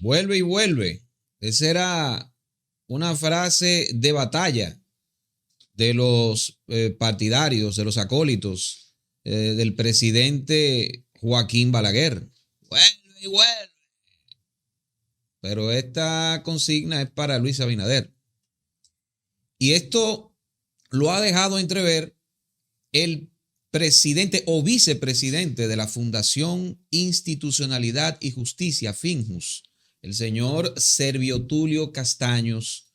vuelve y vuelve. Esa era una frase de batalla de los partidarios, de los acólitos del presidente Joaquín Balaguer. Vuelve y vuelve. Pero esta consigna es para Luis Abinader. Y esto lo ha dejado entrever el presidente o vicepresidente de la Fundación Institucionalidad y Justicia, FINJUS, el señor Servio Tulio Castaños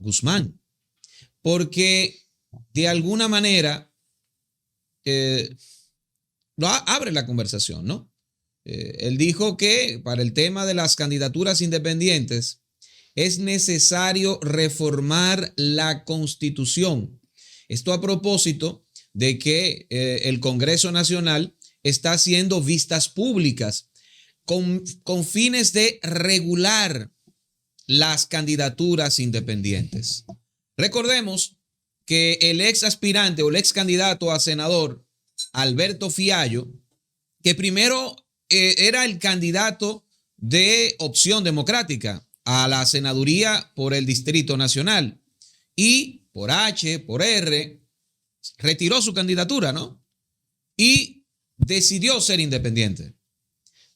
Guzmán, porque de alguna manera abre la conversación, ¿no? Él dijo que para el tema de las candidaturas independientes es necesario reformar la Constitución. Esto a propósito de que el Congreso Nacional está haciendo vistas públicas con fines de regular las candidaturas independientes. Recordemos que el ex aspirante o el ex candidato a senador, Alberto Fiallo, que primero era el candidato de Opción Democrática a la senaduría por el Distrito Nacional y por H, por R, retiró su candidatura, ¿no? Y decidió ser independiente.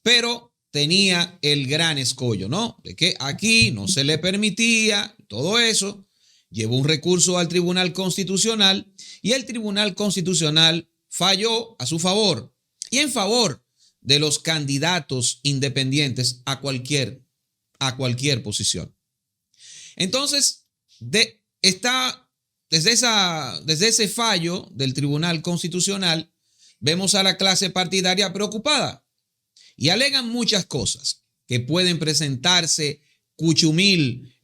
Pero tenía el gran escollo, ¿no? De que aquí no se le permitía todo eso. Llevó un recurso al Tribunal Constitucional y el Tribunal Constitucional falló a su favor y en favor de los candidatos independientes a cualquier posición. Entonces, desde ese fallo del Tribunal Constitucional, vemos a la clase partidaria preocupada y alegan muchas cosas, que pueden presentarse cuchumil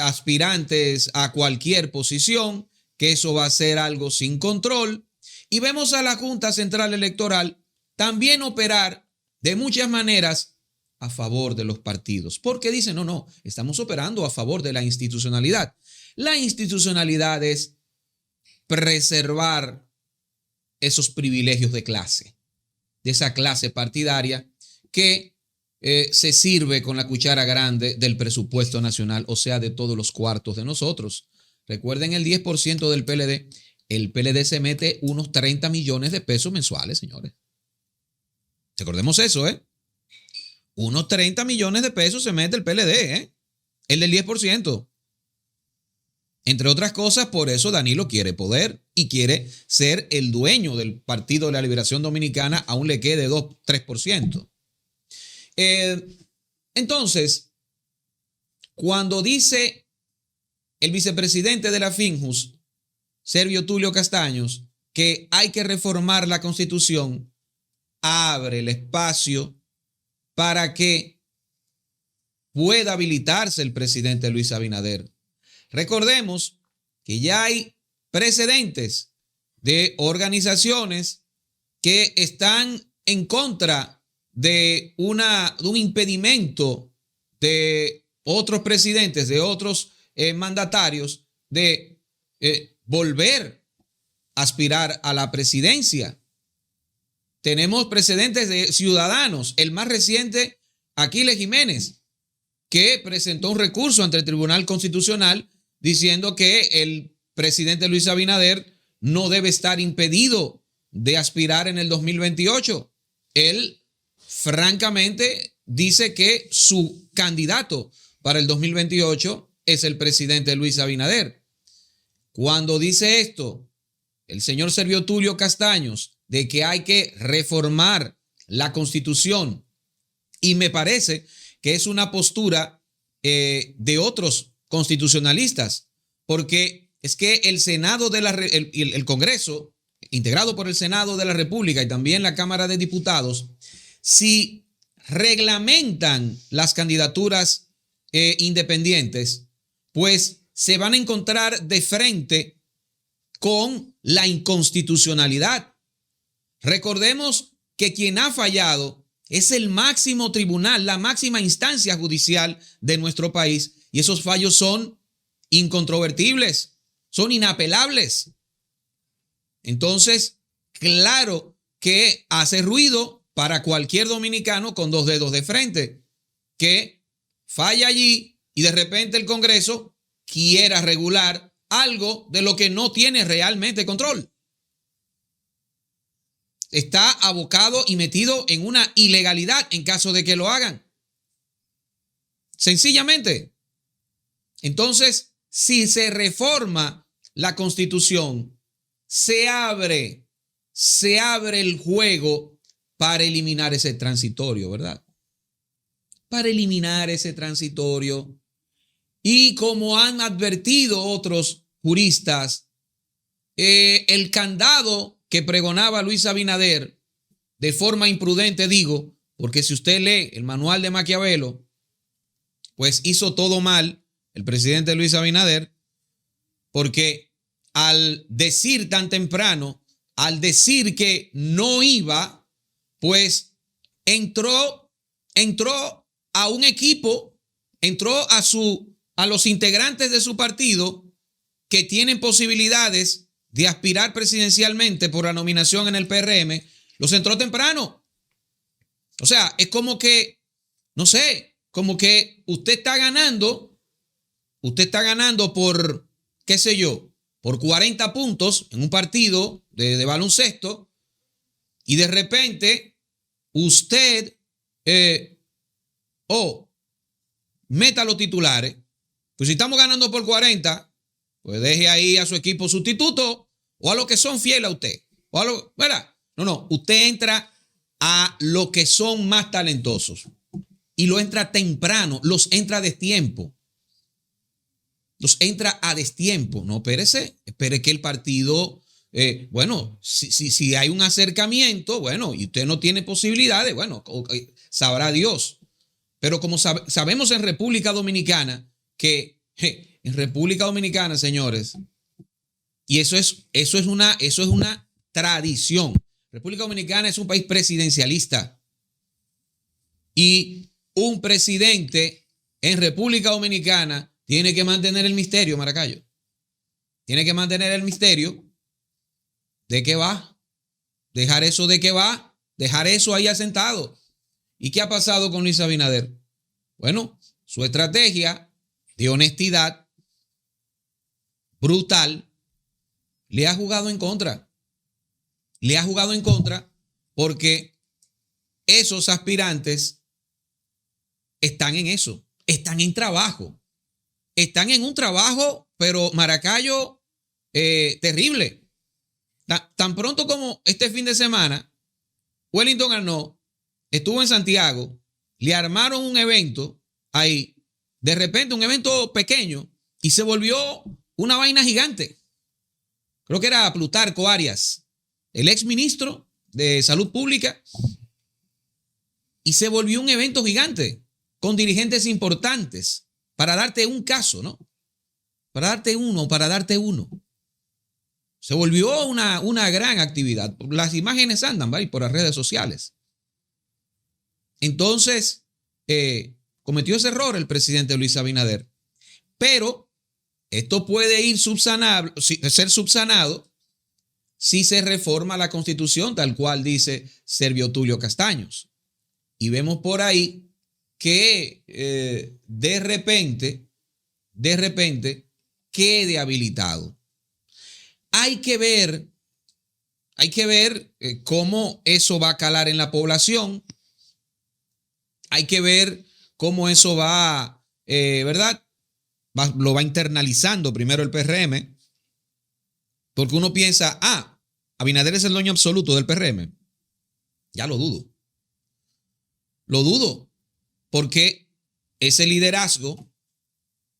aspirantes a cualquier posición, que eso va a ser algo sin control. Y vemos a la Junta Central Electoral también operar de muchas maneras a favor de los partidos, porque dicen, no, estamos operando a favor de la institucionalidad. La institucionalidad es preservar esos privilegios de clase, de esa clase partidaria que se sirve con la cuchara grande del presupuesto nacional, o sea, de todos los cuartos de nosotros. Recuerden el 10% del PLD. El PLD se mete unos 30 millones de pesos mensuales, señores. Recordemos eso, ¿eh? Unos 30 millones de pesos se mete el PLD, ¿eh? El del 10%. Entre otras cosas, por eso Danilo quiere poder y quiere ser el dueño del Partido de la Liberación Dominicana, aún le quede 2-3%. Entonces, cuando dice el vicepresidente de la FINJUS, Servio Tulio Castaños, que hay que reformar la Constitución, abre el espacio para que pueda habilitarse el presidente Luis Abinader. Recordemos que ya hay precedentes de organizaciones que están en contra de un impedimento de otros presidentes, de otros mandatarios, de volver a aspirar a la presidencia. Tenemos precedentes de ciudadanos. El más reciente, Aquiles Jiménez, que presentó un recurso ante el Tribunal Constitucional diciendo que el presidente Luis Abinader no debe estar impedido de aspirar en el 2028. Él, francamente, dice que su candidato para el 2028 es el presidente Luis Abinader. Cuando dice esto, el señor Servio Tulio Castaños, de que hay que reformar la Constitución, y me parece que es una postura de otros constitucionalistas, porque es que el Senado el Congreso, integrado por el Senado de la República y también la Cámara de Diputados, si reglamentan las candidaturas independientes, pues se van a encontrar de frente con la inconstitucionalidad. Recordemos que quien ha fallado es el máximo tribunal, la máxima instancia judicial de nuestro país, y esos fallos son incontrovertibles, son inapelables. Entonces, claro que hace ruido para cualquier dominicano con dos dedos de frente que falla allí y de repente el Congreso quiera regular algo de lo que no tiene realmente control. Está abocado y metido en una ilegalidad en caso de que lo hagan. Sencillamente. Entonces, si se reforma la Constitución, se abre el juego para eliminar ese transitorio, ¿verdad? Para eliminar ese transitorio. Y como han advertido otros juristas, el candado que pregonaba Luis Abinader, de forma imprudente digo, porque si usted lee el manual de Maquiavelo, pues hizo todo mal el presidente Luis Abinader, porque al decir tan temprano, al decir que no iba, pues entró a un equipo, entró a los integrantes de su partido que tienen posibilidades de aspirar presidencialmente por la nominación en el PRM, los entró temprano. O sea, es como que, no sé, como que usted está ganando por, qué sé yo, por 40 puntos en un partido de baloncesto y de repente usted, meta los titulares. Pues si estamos ganando por 40, pues deje ahí a su equipo sustituto o a los que son fieles a usted. O a lo, ¿verdad? No, usted entra a los que son más talentosos y lo entra temprano, los entra a destiempo. Los entra a destiempo. No, espere que el partido, bueno, si hay un acercamiento, bueno, y usted no tiene posibilidades, bueno, sabrá Dios. Pero como sabemos en República Dominicana, que en República Dominicana, señores, y eso es una tradición. República Dominicana es un país presidencialista y un presidente en República Dominicana tiene que mantener el misterio, Maracayo. Tiene que mantener el misterio de qué va. Dejar eso de qué va. Dejar eso ahí asentado. ¿Y qué ha pasado con Luis Abinader? Bueno, su estrategia de honestidad brutal le ha jugado en contra. Le ha jugado en contra porque esos aspirantes están en eso. Están en trabajo. Están en un trabajo, pero Maracayo, terrible. Tan pronto como este fin de semana, Wellington Arnaud estuvo en Santiago, le armaron un evento ahí, de repente un evento pequeño, y se volvió una vaina gigante. Creo que era Plutarco Arias, el exministro de Salud Pública, y se volvió un evento gigante con dirigentes importantes. Para darte un caso, ¿no? Para darte uno. Se volvió una gran actividad. Las imágenes andan, ¿vale? Por las redes sociales. Entonces, cometió ese error el presidente Luis Abinader. Pero esto puede ser subsanado si se reforma la Constitución, tal cual dice Servio Tulio Castaños. Y vemos por ahí que de repente quede habilitado. Hay que ver cómo eso va a calar en la población. Hay que ver cómo eso va, ¿verdad? Lo va internalizando primero el PRM, porque uno piensa, Abinader es el dueño absoluto del PRM. Ya lo dudo. Lo dudo. Porque ese liderazgo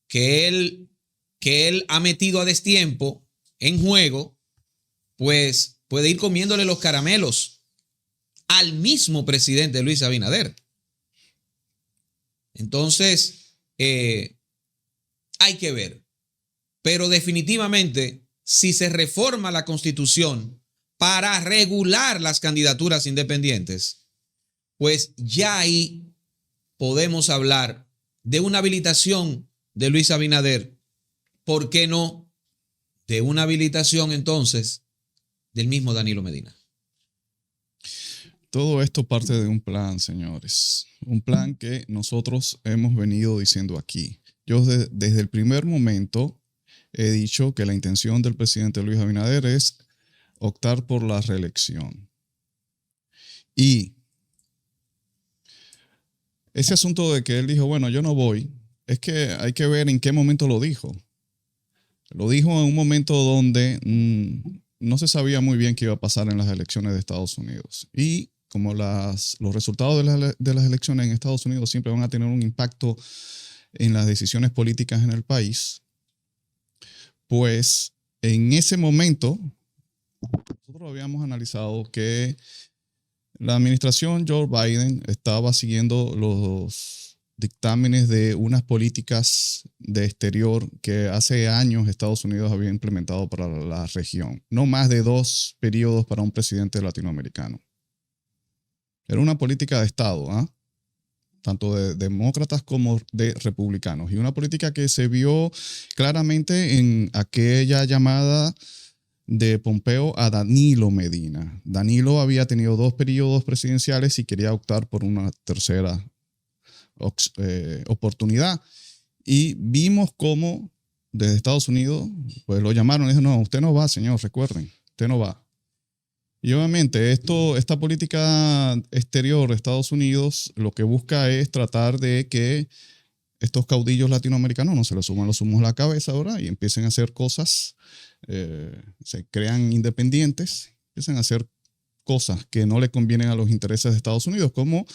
que él ha metido a destiempo en juego, pues puede ir comiéndole los caramelos al mismo presidente Luis Abinader. Entonces, hay que ver. Pero definitivamente, si se reforma la Constitución para regular las candidaturas independientes, pues ya ahí podemos hablar de una habilitación de Luis Abinader. ¿Por qué no de una habilitación entonces del mismo Danilo Medina? Todo esto parte de un plan, señores. Un plan que nosotros hemos venido diciendo aquí. Yo desde el primer momento he dicho que la intención del presidente Luis Abinader es optar por la reelección. Y ese asunto de que él dijo, bueno, yo no voy, es que hay que ver en qué momento lo dijo. Lo dijo en un momento donde no se sabía muy bien qué iba a pasar en las elecciones de Estados Unidos. Y como los resultados de las elecciones en Estados Unidos siempre van a tener un impacto en las decisiones políticas en el país, pues en ese momento nosotros habíamos analizado que la administración Joe Biden estaba siguiendo los dictámenes de unas políticas de exterior que hace años Estados Unidos había implementado para la región. No más de 2 periodos para un presidente latinoamericano. Era una política de Estado, tanto de demócratas como de republicanos. Y una política que se vio claramente en aquella llamada de Pompeo a Danilo Medina. Danilo había tenido 2 periodos presidenciales y quería optar por una tercera oportunidad. Y vimos cómo desde Estados Unidos pues lo llamaron y dijeron, no, usted no va, señor, recuerden, usted no va. Y obviamente esta política exterior de Estados Unidos lo que busca es tratar de que estos caudillos latinoamericanos no se les suban los humos a la cabeza ahora y empiecen a hacer cosas, se crean independientes, empiezan a hacer cosas que no le convienen a los intereses de Estados Unidos, como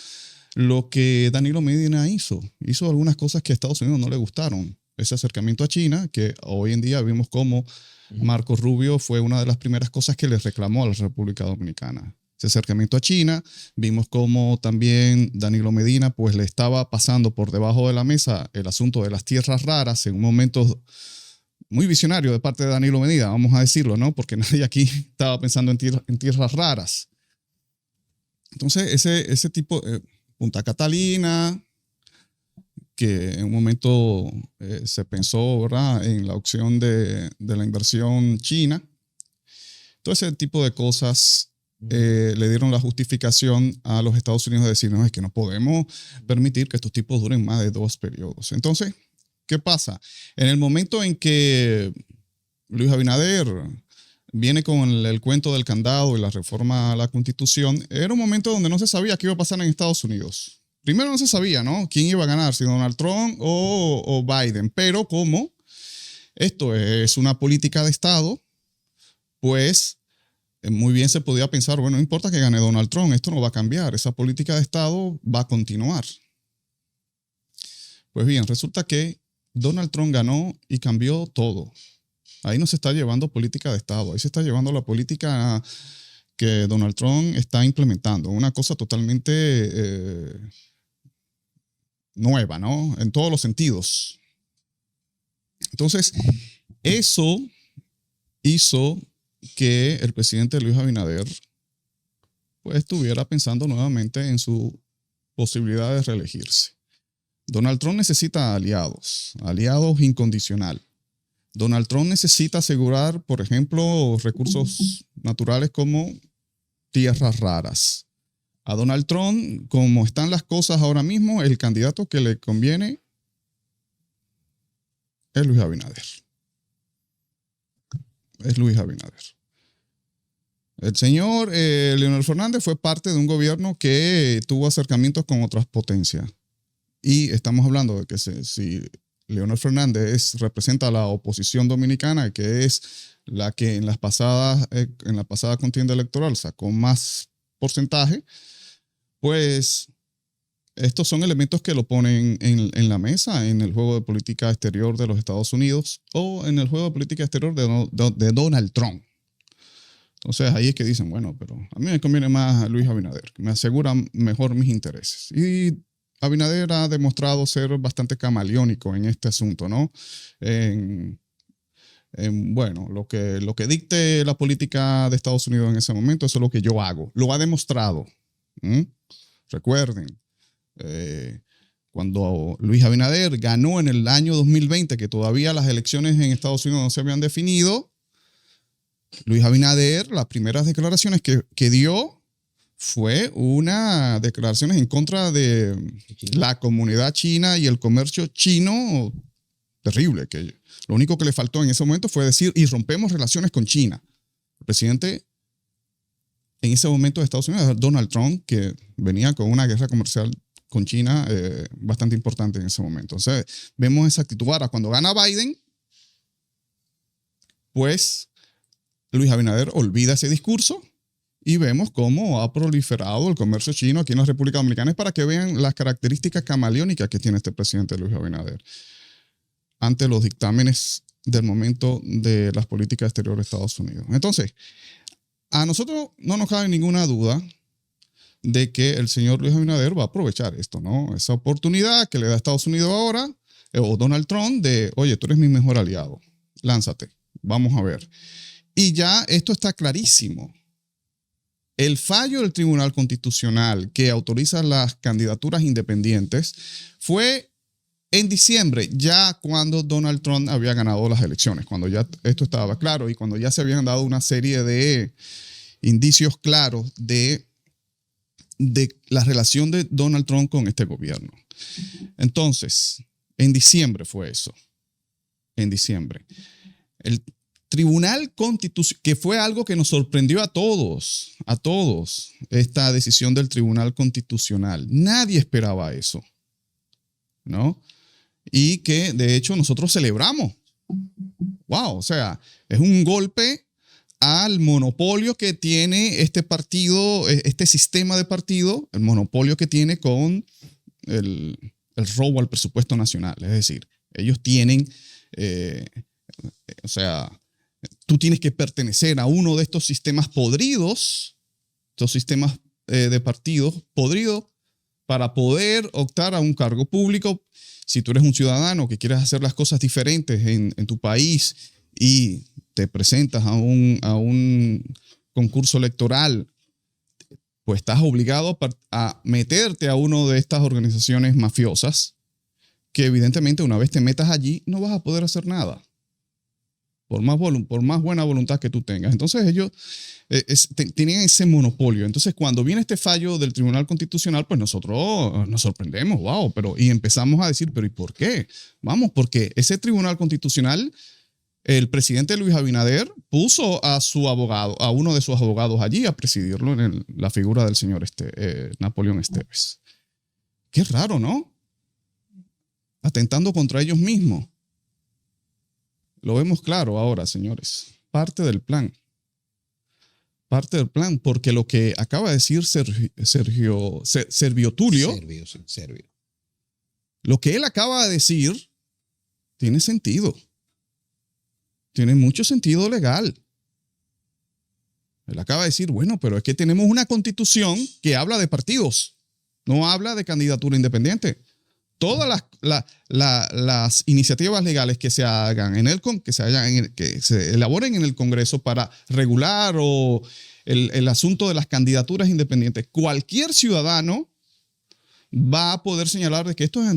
lo que Danilo Medina hizo. Hizo algunas cosas que a Estados Unidos no le gustaron. Ese acercamiento a China, que hoy en día vimos como Marco Rubio fue una de las primeras cosas que le reclamó a la República Dominicana. Ese acercamiento a China, vimos como también Danilo Medina pues le estaba pasando por debajo de la mesa el asunto de las tierras raras en un momento muy visionario de parte de Danilo Medina, vamos a decirlo, ¿no? Porque nadie aquí estaba pensando en tierras raras. Entonces, ese tipo, Punta Catalina, que en un momento se pensó, ¿verdad?, en la opción de la inversión china. Todo ese tipo de cosas le dieron la justificación a los Estados Unidos de decir, no, es que no podemos permitir que estos tipos duren más de 2 periodos. Entonces, ¿qué pasa? En el momento en que Luis Abinader viene con el cuento del candado y la reforma a la Constitución, era un momento donde no se sabía qué iba a pasar en Estados Unidos. Primero no se sabía, ¿no?, quién iba a ganar, si Donald Trump o Biden. Pero como esto es una política de Estado, pues muy bien se podía pensar, bueno, no importa que gane Donald Trump, esto no va a cambiar, esa política de Estado va a continuar. Pues bien, resulta que Donald Trump ganó y cambió todo. Ahí no se está llevando política de Estado, ahí se está llevando la política que Donald Trump está implementando, una cosa totalmente nueva, ¿no? En todos los sentidos. Entonces, eso hizo que el presidente Luis Abinader pues estuviera pensando nuevamente en su posibilidad de reelegirse. Donald Trump necesita aliados incondicional. Donald Trump necesita asegurar, por ejemplo, recursos naturales como tierras raras. A Donald Trump, como están las cosas ahora mismo, el candidato que le conviene es Luis Abinader. Es Luis Abinader. El señor Leonel Fernández fue parte de un gobierno que tuvo acercamientos con otras potencias. Y estamos hablando de que si Leonel Fernández representa a la oposición dominicana, que es la que en la pasada contienda electoral sacó más porcentaje, pues estos son elementos que lo ponen en la mesa en el juego de política exterior de los Estados Unidos o en el juego de política exterior de Donald Trump. Entonces ahí es que dicen, bueno, pero a mí me conviene más a Luis Abinader, que me asegura mejor mis intereses. Y Abinader ha demostrado ser bastante camaleónico en este asunto, ¿no? Bueno, lo que dicte la política de Estados Unidos en ese momento, eso es lo que yo hago. Lo ha demostrado. Recuerden, cuando Luis Abinader ganó en el año 2020, que todavía las elecciones en Estados Unidos no se habían definido, Luis Abinader, las primeras declaraciones que dio fue una declaración en contra de la comunidad china y el comercio chino terrible, que lo único que le faltó en ese momento fue decir, y rompemos relaciones con China. El presidente en ese momento de Estados Unidos, Donald Trump, que venía con una guerra comercial con China bastante importante en ese momento. Entonces, vemos esa actitud. Ahora, cuando gana Biden, pues Luis Abinader olvida ese discurso y vemos cómo ha proliferado el comercio chino aquí en la República Dominicana. Es para que vean las características camaleónicas que tiene este presidente Luis Abinader ante los dictámenes del momento de las políticas exteriores de Estados Unidos. Entonces, a nosotros no nos cabe ninguna duda de que el señor Luis Abinader va a aprovechar esto, ¿no? Esa oportunidad que le da Estados Unidos ahora, o Donald Trump, de, oye, tú eres mi mejor aliado, lánzate, vamos a ver. Y ya esto está clarísimo. El fallo del Tribunal Constitucional que autoriza las candidaturas independientes fue en diciembre, ya cuando Donald Trump había ganado las elecciones, cuando ya esto estaba claro y cuando ya se habían dado una serie de indicios claros de la relación de Donald Trump con este gobierno. Entonces, en diciembre fue eso. En diciembre. El Tribunal Constitucional, que fue algo que nos sorprendió a todos, esta decisión del Tribunal Constitucional. Nadie esperaba eso, ¿no? Y que de hecho nosotros celebramos. Wow, o sea, es un golpe al monopolio que tiene este partido, este sistema de partido, el monopolio que tiene con el robo al presupuesto nacional. Es decir, ellos tienen, o sea, tú tienes que pertenecer a uno de estos sistemas podridos, estos sistemas de partidos podridos, para poder optar a un cargo público. Si tú eres un ciudadano que quieres hacer las cosas diferentes en tu país y te presentas a un concurso electoral, pues estás obligado a meterte a una de estas organizaciones mafiosas que evidentemente una vez te metas allí no vas a poder hacer nada, por más buena voluntad que tú tengas. Entonces ellos tenían ese monopolio. Entonces cuando viene este fallo del Tribunal Constitucional, pues nosotros nos sorprendemos, wow, y empezamos a decir, pero ¿y por qué? Vamos, porque ese Tribunal Constitucional, el presidente Luis Abinader puso a su abogado, a uno de sus abogados allí a presidirlo en la figura del señor Napoleón Esteves. Qué raro, ¿no? Atentando contra ellos mismos. Lo vemos claro ahora, señores. Parte del plan. Parte del plan, porque lo que acaba de decir Servio Tulio, lo que él acaba de decir tiene sentido. Tiene mucho sentido legal. Él acaba de decir, bueno, pero es que tenemos una constitución que habla de partidos, no habla de candidatura independiente. Todas las iniciativas legales que se hagan que se elaboren en el Congreso para regular el asunto de las candidaturas independientes, cualquier ciudadano va a poder señalar de que esto es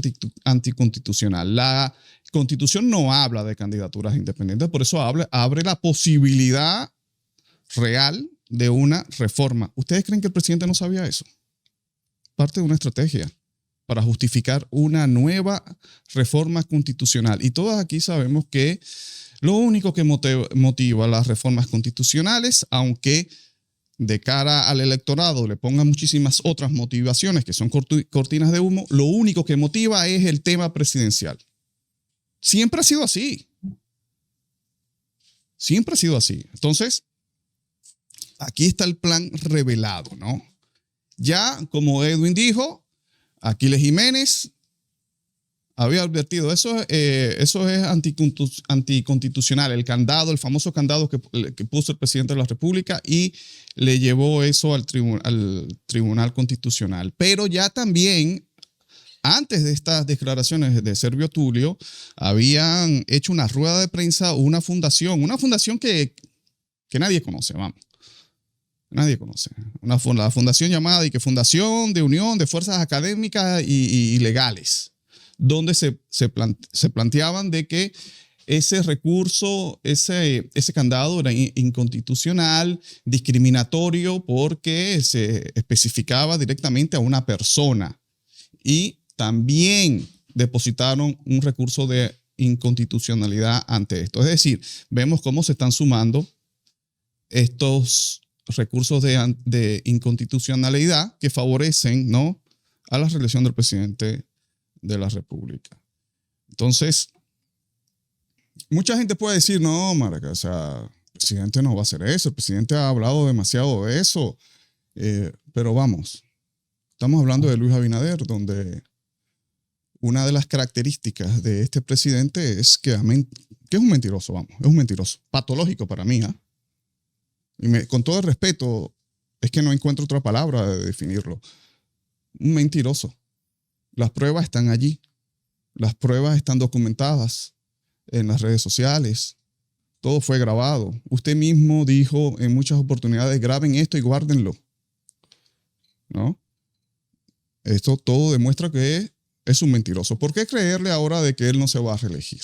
anticonstitucional. La Constitución no habla de candidaturas independientes, por eso abre la posibilidad real de una reforma. ¿Ustedes creen que el presidente no sabía eso? Parte de una estrategia para justificar una nueva reforma constitucional. Y todos aquí sabemos que lo único que motiva las reformas constitucionales, aunque de cara al electorado le pongan muchísimas otras motivaciones que son cortinas de humo, lo único que motiva es el tema presidencial. Siempre ha sido así. Siempre ha sido así. Entonces, aquí está el plan revelado, ¿no? Ya, como Edwin dijo, Aquiles Jiménez había advertido, eso es anticonstitucional, el famoso candado que puso el presidente de la República y le llevó eso al Tribunal Constitucional. Pero ya también, antes de estas declaraciones de Servio Tulio, habían hecho una rueda de prensa, una fundación que nadie conoce, vamos. Nadie conoce. La fundación llamada Fundación de Unión de Fuerzas Académicas y Legales, donde se planteaban de que ese recurso, ese candado era inconstitucional, discriminatorio, porque se especificaba directamente a una persona. Y también depositaron un recurso de inconstitucionalidad ante esto. Es decir, vemos cómo se están sumando estos recursos de inconstitucionalidad que favorecen, ¿no?, a la reelección del presidente de la República. Entonces, mucha gente puede decir, no, Maraca, o sea, el presidente no va a hacer eso, el presidente ha hablado demasiado de eso, pero vamos, estamos hablando de Luis Abinader, donde una de las características de este presidente es que es un mentiroso, vamos, es un mentiroso, patológico para mí, ¿eh? Y con todo el respeto, es que no encuentro otra palabra de definirlo. Un mentiroso. Las pruebas están allí. Las pruebas están documentadas en las redes sociales. Todo fue grabado. Usted mismo dijo en muchas oportunidades, graben esto y guárdenlo, ¿no? Esto todo demuestra que es un mentiroso. ¿Por qué creerle ahora de que él no se va a reelegir?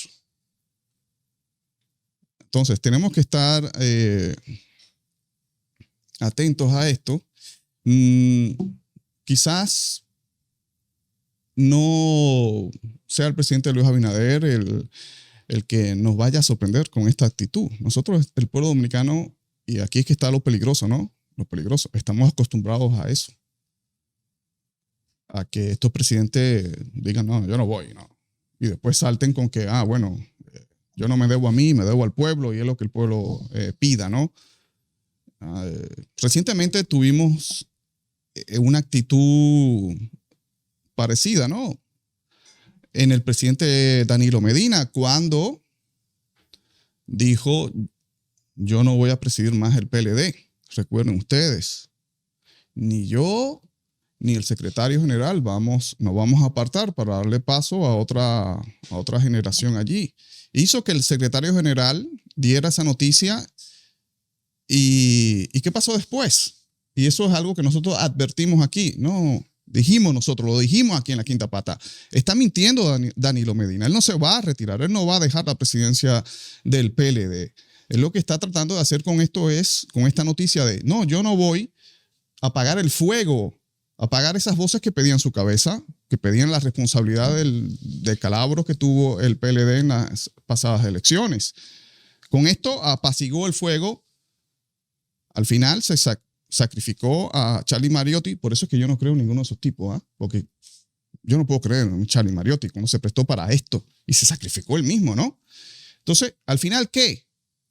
Entonces, tenemos que estar atentos a esto. Quizás no sea el presidente Luis Abinader el que nos vaya a sorprender con esta actitud. Nosotros, el pueblo dominicano, y aquí es que está lo peligroso, ¿no? Lo peligroso. Estamos acostumbrados a eso. A que estos presidentes digan, no, yo no voy, no. Y después salten con que, bueno, yo no me debo a mí, me debo al pueblo y es lo que el pueblo pida, ¿no? Recientemente tuvimos una actitud parecida, ¿no?, en el presidente Danilo Medina, cuando dijo, yo no voy a presidir más el PLD. Recuerden ustedes, ni yo ni el secretario general nos vamos a apartar para darle paso a otra generación allí. Hizo que el secretario general diera esa noticia y ¿qué pasó después? Y eso es algo que nosotros advertimos aquí, ¿no? Lo dijimos aquí en La Quinta Pata. Está mintiendo Danilo Medina. Él no se va a retirar, él no va a dejar la presidencia del PLD. Él lo que está tratando de hacer con esto es, con esta noticia de, no, yo no voy a apagar el fuego, apagar esas voces que pedían su cabeza, que pedían la responsabilidad del calabro que tuvo el PLD en las pasadas elecciones. Con esto apaciguó el fuego. Al final se sacrificó a Charlie Mariotti. Por eso es que yo no creo en ninguno de esos tipos, ¿eh? Porque yo no puedo creer en Charlie Mariotti cuando se prestó para esto y se sacrificó él mismo, ¿no? Entonces, al final, ¿qué?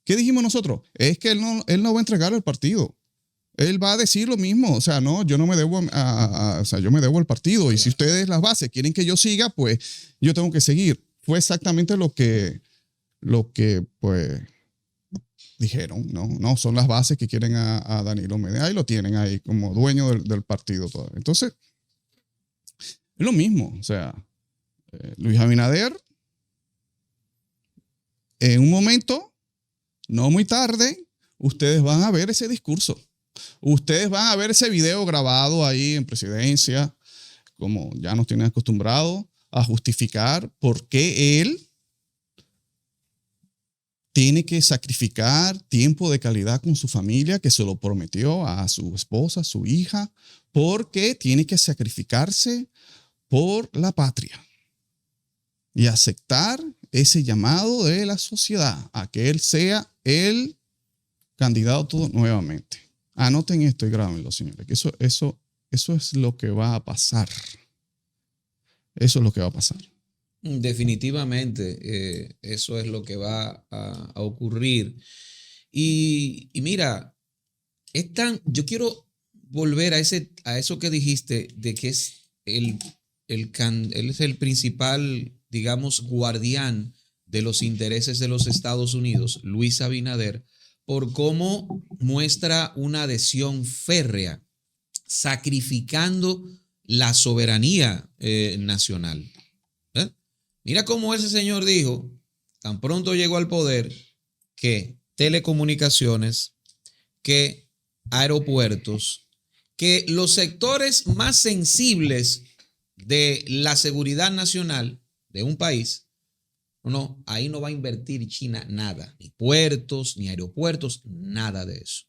¿Qué dijimos nosotros? Es que él no va a entregar el partido. Él va a decir lo mismo. O sea, no, yo no me debo o sea, yo me debo al partido. Y si ustedes, las bases, quieren que yo siga, pues yo tengo que seguir. Fue exactamente lo que pues, dijeron, no, son las bases que quieren a Danilo Medina. Ahí lo tienen ahí como dueño del partido todavía. Entonces, es lo mismo. O sea, Luis Abinader, en un momento, no muy tarde, ustedes van a ver ese discurso. Ustedes van a ver ese video grabado ahí en presidencia, como ya nos tienen acostumbrados, a justificar por qué él tiene que sacrificar tiempo de calidad con su familia, que se lo prometió a su esposa, a su hija, porque tiene que sacrificarse por la patria y aceptar ese llamado de la sociedad a que él sea el candidato nuevamente. Anoten esto y grábenlo, señores, que eso es lo que va a pasar. Eso es lo que va a pasar. Definitivamente, eso es lo que va a ocurrir. Y mira, yo quiero volver a eso que dijiste, de que es él es el principal, digamos, guardián de los intereses de los Estados Unidos, Luis Abinader, por cómo muestra una adhesión férrea, sacrificando la soberanía nacional. Mira cómo ese señor dijo, tan pronto llegó al poder, que telecomunicaciones, que aeropuertos, que los sectores más sensibles de la seguridad nacional de un país No, ahí no va a invertir China nada, ni puertos, ni aeropuertos, nada de eso.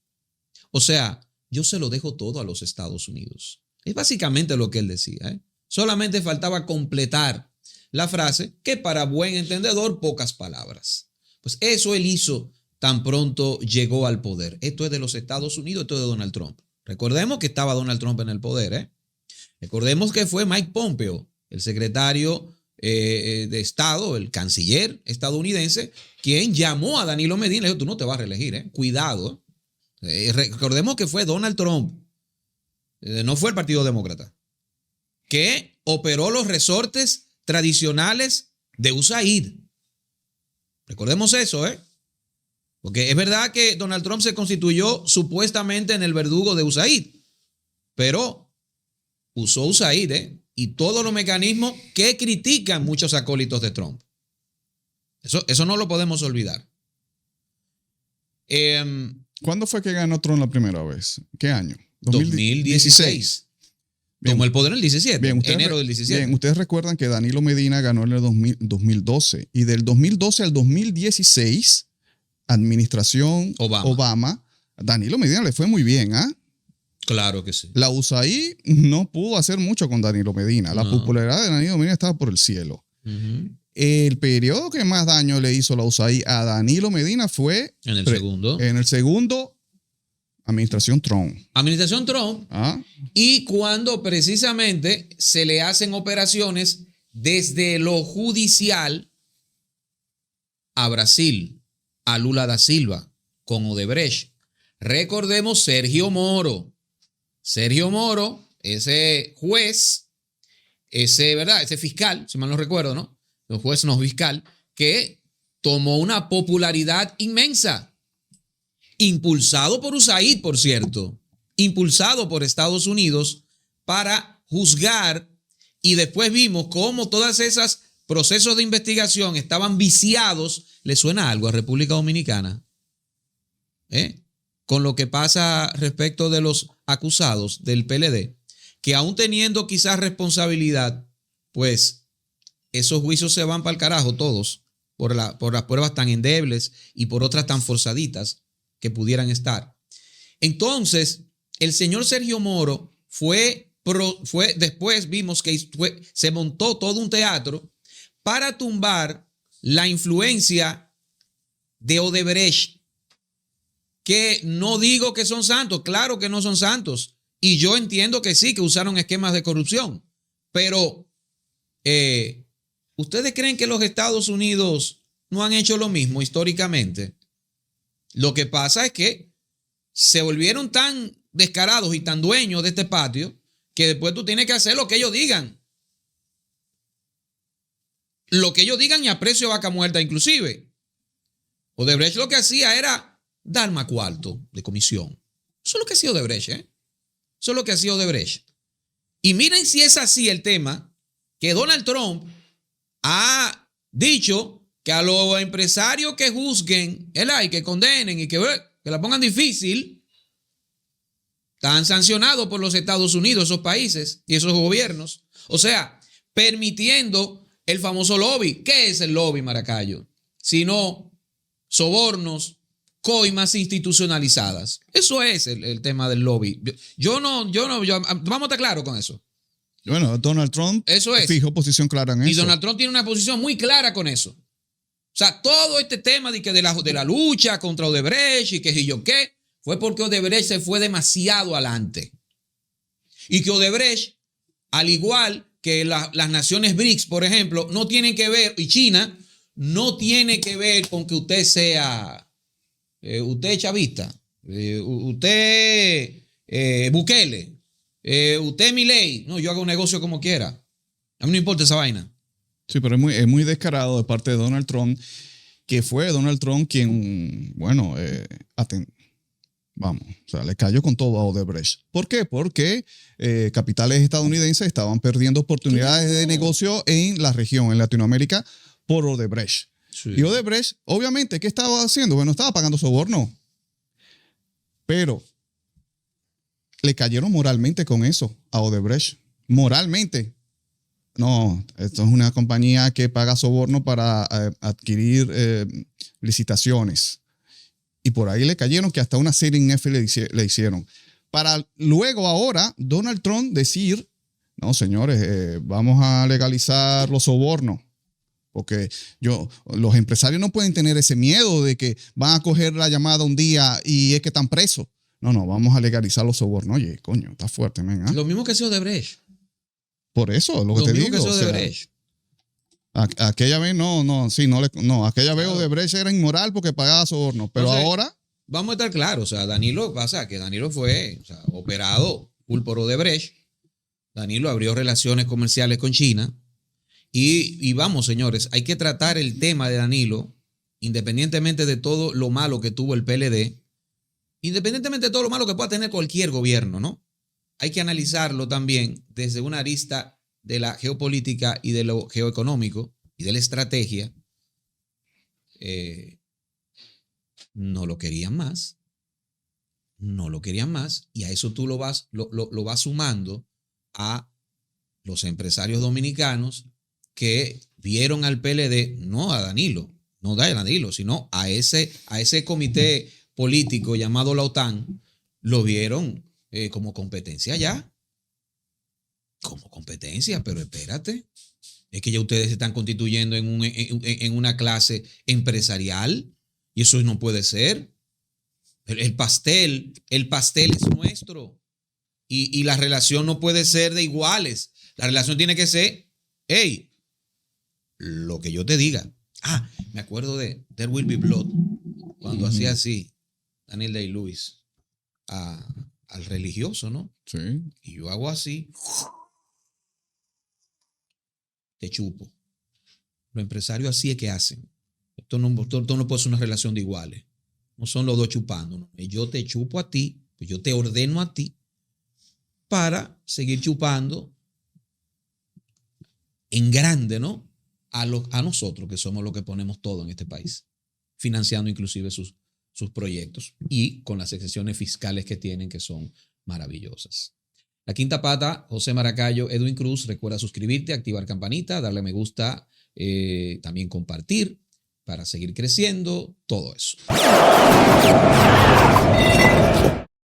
O sea, yo se lo dejo todo a los Estados Unidos. Es básicamente lo que él decía, ¿eh? Solamente faltaba completar la frase que para buen entendedor, pocas palabras. Pues eso él hizo tan pronto llegó al poder. Esto es de los Estados Unidos, esto es de Donald Trump. Recordemos que estaba Donald Trump en el poder, ¿eh? Recordemos que fue Mike Pompeo, el secretario de Estado, el canciller estadounidense, quien llamó a Danilo Medina y le dijo, tú no te vas a reelegir, ¿eh? Cuidado. Recordemos que fue Donald Trump, no fue el Partido Demócrata, que operó los resortes tradicionales de USAID. Recordemos eso, ¿eh? Porque es verdad que Donald Trump se constituyó supuestamente en el verdugo de USAID, pero usó USAID, ¿eh? Y todos los mecanismos que critican muchos acólitos de Trump. Eso no lo podemos olvidar. ¿Cuándo fue que ganó Trump la primera vez? ¿Qué año? 2016. Bien. Tomó el poder en el 17, Bien, enero del 17. Bien, ustedes recuerdan que Danilo Medina ganó en el 2012 y del 2012 al 2016, administración Obama, Danilo Medina le fue muy bien, ¿ah? Claro que sí. La USAID no pudo hacer mucho con Danilo Medina. La popularidad de Danilo Medina estaba por el cielo. El periodo que más daño le hizo la USAID a Danilo Medina fue en el segundo. En el segundo, administración Trump. Administración Trump. Y cuando precisamente se le hacen operaciones desde lo judicial a Brasil, a Lula da Silva, con Odebrecht. Recordemos Sergio Moro. Sergio Moro, ese juez, ese fiscal, si mal no recuerdo, ¿no? El juez no fiscal, que tomó una popularidad inmensa, impulsado por USAID, por cierto, impulsado por Estados Unidos para juzgar, y después vimos cómo todas esas procesos de investigación estaban viciados. ¿Le suena algo a República Dominicana? Con lo que pasa respecto de los acusados del PLD, que aún teniendo quizás responsabilidad, pues esos juicios se van para el carajo todos, por las pruebas tan endebles y por otras tan forzaditas que pudieran estar. Entonces, el señor Sergio Moro después vimos que se montó todo un teatro para tumbar la influencia de Odebrecht, que no digo que son santos, claro que no son santos, y yo entiendo que sí, que usaron esquemas de corrupción, pero ¿ustedes creen que los Estados Unidos no han hecho lo mismo históricamente? Lo que pasa es que se volvieron tan descarados y tan dueños de este patio que después tú tienes que hacer lo que ellos digan. Lo que ellos digan y a precio de vaca muerta inclusive. Odebrecht lo que hacía era dar más cuarto de comisión. Eso es lo que hacía Odebrecht, ¿eh? Eso es lo que hacía Odebrecht. Y miren si es así el tema, que Donald Trump ha dicho que a los empresarios que juzguen, que condenen y que la pongan difícil, están sancionados por los Estados Unidos, esos países y esos gobiernos. O sea, permitiendo el famoso lobby. ¿Qué es el lobby, Maracayo? Sino sobornos, coimas institucionalizadas. Eso es el tema del lobby. Vamos a estar claros con eso. Bueno, Donald Trump eso es. fijó posición clara en eso. Y Donald Trump tiene una posición muy clara con eso. O sea, todo este tema de la lucha contra Odebrecht y que si yo qué, fue porque Odebrecht se fue demasiado adelante. Y que Odebrecht, al igual que las naciones BRICS, por ejemplo, no tienen que ver, y China, no tiene que ver con que usted sea... usted es chavista, usted Bukele, usted Milei. No, yo hago un negocio como quiera. A mí no importa esa vaina. Sí, pero es muy descarado de parte de Donald Trump, que fue Donald Trump quien, bueno, le cayó con todo a Odebrecht. ¿Por qué? Porque capitales estadounidenses estaban perdiendo oportunidades de negocio en la región, en Latinoamérica, por Odebrecht. Sí. Y Odebrecht, obviamente, ¿qué estaba haciendo? Bueno, estaba pagando soborno. Pero le cayeron moralmente con eso a Odebrecht. Moralmente. No, esto es una compañía que paga soborno para adquirir licitaciones. Y por ahí le cayeron que hasta una serie F le hicieron. Para luego ahora Donald Trump decir, no señores, vamos a legalizar los sobornos. Porque los empresarios no pueden tener ese miedo de que van a coger la llamada un día y es que están presos. No, vamos a legalizar los sobornos. Oye, coño, está fuerte, men. ¿Eh? Lo mismo que ha sido Odebrecht. Por eso, lo que te digo. Lo mismo que ha sido Odebrecht. Aquella vez aquella vez Odebrecht era inmoral porque pagaba sobornos, pero entonces, ahora... Vamos a estar claros, o sea, Danilo fue operado full por Odebrecht. Danilo abrió relaciones comerciales con China y vamos, señores, hay que tratar el tema de Danilo, independientemente de todo lo malo que tuvo el PLD, independientemente de todo lo malo que pueda tener cualquier gobierno, ¿no? Hay que analizarlo también desde una arista de la geopolítica y de lo geoeconómico y de la estrategia. No lo querían más. Y a eso tú lo vas sumando a los empresarios dominicanos que vieron al PLD, no a Danilo, sino a ese comité político llamado la OTAN, lo vieron como competencia ya. Como competencia, pero espérate. Es que ya ustedes se están constituyendo en una clase empresarial y eso no puede ser. El pastel es nuestro y la relación no puede ser de iguales. La relación tiene que ser, hey, lo que yo te diga. Me acuerdo de There Will Be Blood, cuando hacía así Daniel Day-Lewis al religioso, ¿no? Sí. Y yo hago así, te chupo. Los empresarios así es que hacen. Esto no puede ser una relación de iguales. No son los dos chupando. ¿No? Yo te chupo a ti, pues yo te ordeno a ti para seguir chupando en grande, ¿no? A nosotros, que somos los que ponemos todo en este país, financiando inclusive sus proyectos y con las excepciones fiscales que tienen, que son maravillosas. La Quinta Pata, José Maracayo, Edwin Cruz. Recuerda suscribirte, activar campanita, darle me gusta, también compartir para seguir creciendo, todo eso.